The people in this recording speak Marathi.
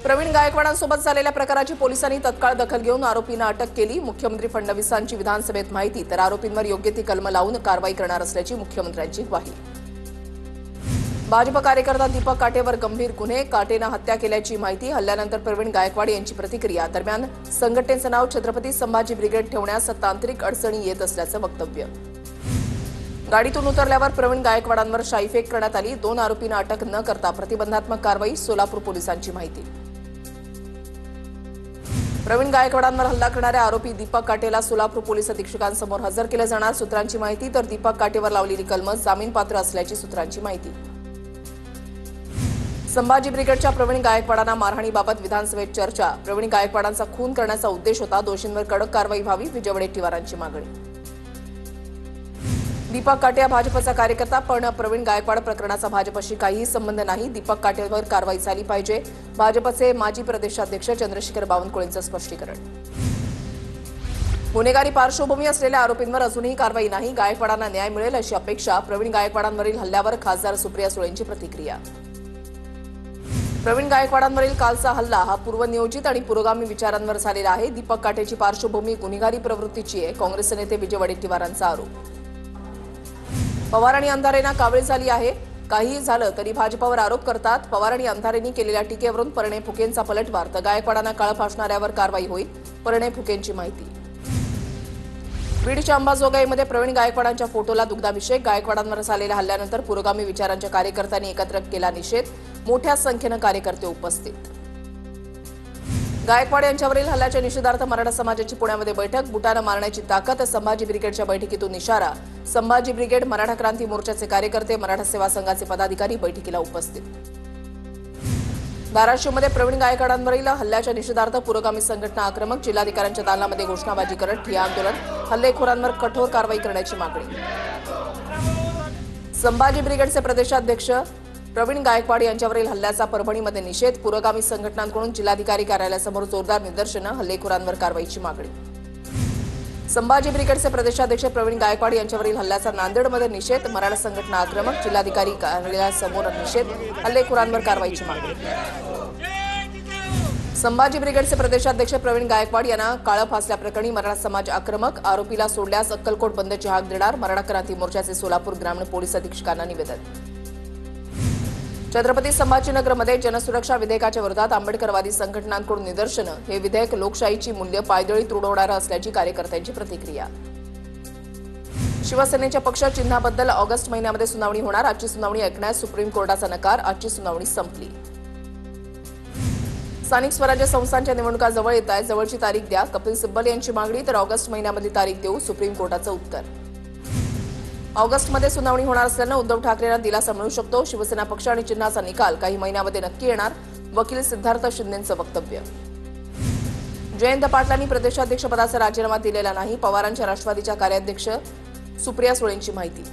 प्रवीण गायकवाडांसोबत झालेल्या प्रकाराची पोलिसांनी तत्काळ दखल घेऊन आरोपींना अटक केली। मुख्यमंत्री फडणवीसांची विधानसभेत माहिती, तर आरोपींवर योग्य ती कलम लावून कारवाई करणार असल्याची मुख्यमंत्र्यांची ग्वाही। भाजप कार्यकर्ता दीपक काटेवर गंभीर गुन्हे, काटेनं हत्या केल्याची माहिती। हल्ल्यानंतर प्रवीण गायकवाड यांची प्रतिक्रिया। दरम्यान संघटनेचं नाव छत्रपती संभाजी ब्रिगेड ठेवण्यास तांत्रिक अडचणी येत असल्याचं वक्तव्य। गाडीतून उतरल्यावर प्रवीण गायकवाडांवर शाईफेक करण्यात आली। 2 आरोपींना अटक न करता प्रतिबंधात्मक कारवाई, सोलापूर पोलिसांची माहिती। प्रवीण गायकवाडांवर हल्ला करणाऱ्या आरोपी दीपक काटेला सोलापूर पोलीस अधीक्षकांसमोर हजर केले जाणार। सूत्रांची माहिती, तर दीपक काटेवर लावलेली कलम जामीनपात्र असल्याची सूत्रांची माहिती। संभाजी ब्रिगेडच्या प्रवीण गायकवाडांना मारहाणीबाबत विधानसभेत चर्चा। प्रवीण गायकवाडांचा खून करण्याचा उद्देश होता, दोषींवर कडक कारवाई व्हावी, विजय वडेट्टीवारांची मागणी। दीपक काटे हा भाजपचा कार्यकर्ता, पण प्रवीण गायकवाड प्रकरणाचा भाजपशी काहीही संबंध नाही। दीपक काटेवर कारवाई झाली पाहिजे, भाजपचे माजी प्रदेशाध्यक्ष चंद्रशेखर बावनकुळेंचं स्पष्टीकरण। गुन्हेगारी पार्श्वभूमी असलेल्या आरोपींवर अजूनही कारवाई नाही, गायकवाडांना न्याय मिळेल अशी अपेक्षा। प्रवीण गायकवाडांवरील हल्ल्यावर खासदार सुप्रिया सुळेंची प्रतिक्रिया। प्रवीण गायकवाडांवरील कालचा हल्ला हा पूर्वनियोजित आणि पुरोगामी विचारांवर झालेला आहे। दीपक काटेची पार्श्वभूमी गुन्हेगारी प्रवृत्तीची आहे, काँग्रेसचे नेते विजय वडेट्टीवारांचा आरोप। पवार आणि अंधारेंना कावीळ झाली आहे, काहीही झालं तरी भाजपवर आरोप करतात। पवार आणि अंधारेंनी केलेल्या टीकेवरून परिणय फुकेंचा पलटवार, तर गायकवाडांना काळ फासणाऱ्यावर कारवाई होईल, परिणय फुकेंची माहिती। बीडच्या अंबाजोगाईमध्ये प्रवीण गायकवाडांच्या फोटोला दुग्धाभिषेक। गायकवाडांवर झालेल्या हल्ल्यानंतर पुरोगामी विचारांच्या कार्यकर्त्यांनी एकत्र केला निषेध, मोठ्या संख्येनं कार्यकर्ते उपस्थित। गायकवाड यांच्यावरील हल्ल्याच्या निषेधार्थ मराठा समाजाची पुण्यामध्ये बैठक। बुटानं मारण्याची ताकद, संभाजी ब्रिगेडच्या बैठकीतून इशारा। संभाजी ब्रिगेड, मराठा क्रांती मोर्चाचे कार्यकर्ते, मराठा सेवा संघाचे पदाधिकारी बैठकीला उपस्थित। धाराशिवमध्ये प्रवीण गायकवाडांवरील हल्ल्याच्या निषेधार्थ पुरोगामी संघटना आक्रमक। जिल्हाधिकाऱ्यांच्या दालनामध्ये घोषणाबाजी करत ठिय्या आंदोलन, हल्लेखोरांवर कठोर कारवाई करण्याची मागणी। संभाजी ब्रिगेडचे प्रदेशाध्यक्ष प्रवीण गायकवाड यांच्यावरील हल्ल्याचा परभणीमध्ये निषेध। पुरोगामी संघटनांकडून जिल्हाधिकारी कार्यालयासमोर जोरदार निदर्शनं, हल्लेखोरांवर कारवाईची मागणी। संभाजी ब्रिगेडचे प्रदेशाध्यक्ष प्रवीण गायकवाड यांच्यावरील हल्ल्याचा नांदेडमध्ये निषेध। मराठा संघटना आक्रमक, जिल्हाधिकारी कार्यालयासमोर निषेध, हल्लेखोरांवर कारवाईची मागणी। संभाजी ब्रिगेडचे प्रदेशाध्यक्ष प्रवीण गायकवाड यांना काळं फासल्याप्रकरणी मराठा समाज आक्रमक। आरोपीला सोडल्यास अक्कलकोट बंदची हाक देणार, मराठा क्रांती मोर्चाचे सोलापूर ग्रामीण पोलीस अधीक्षकांना निवेदन। छत्रपती संभाजीनगरमध्ये जनसुरक्षा विधेयकाच्या विरोधात आंबेडकरवादी संघटनांकडून निदर्शनं। हे विधेयक लोकशाहीची मूल्य पायदळी तुडवणारं असल्याची कार्यकर्त्यांची प्रतिक्रिया। शिवसेनेच्या पक्ष चिन्हाबद्दल ऑगस्ट महिन्यामध्ये सुनावणी होणार। आजची सुनावणी ऐकण्यास सुप्रीम कोर्टाचा नकार, आजची सुनावणी संपली। स्थानिक स्वराज्य संस्थांच्या निवडणुका जवळ येत आहेत, जवळची तारीख द्या, कपिल सिब्बल यांची मागणी। तर ऑगस्ट महिन्यामधली तारीख देऊ, सुप्रीम कोर्टाचं उत्तर। ऑगस्टमध्ये सुनावणी होणार असल्यानं उद्धव ठाकरेंना दिलासा मिळू शकतो। शिवसेना पक्ष आणि चिन्हाचा निकाल काही महिन्यामध्ये नक्की येणार, वकील सिद्धार्थ शिंदेंचं वक्तव्य। जयंत पाटलांनी प्रदेशाध्यक्षपदाचा राजीनामा दिलेला नाही, पवारांच्या राष्ट्रवादीच्या कार्याध्यक्ष सुप्रिया सुळेंची माहिती।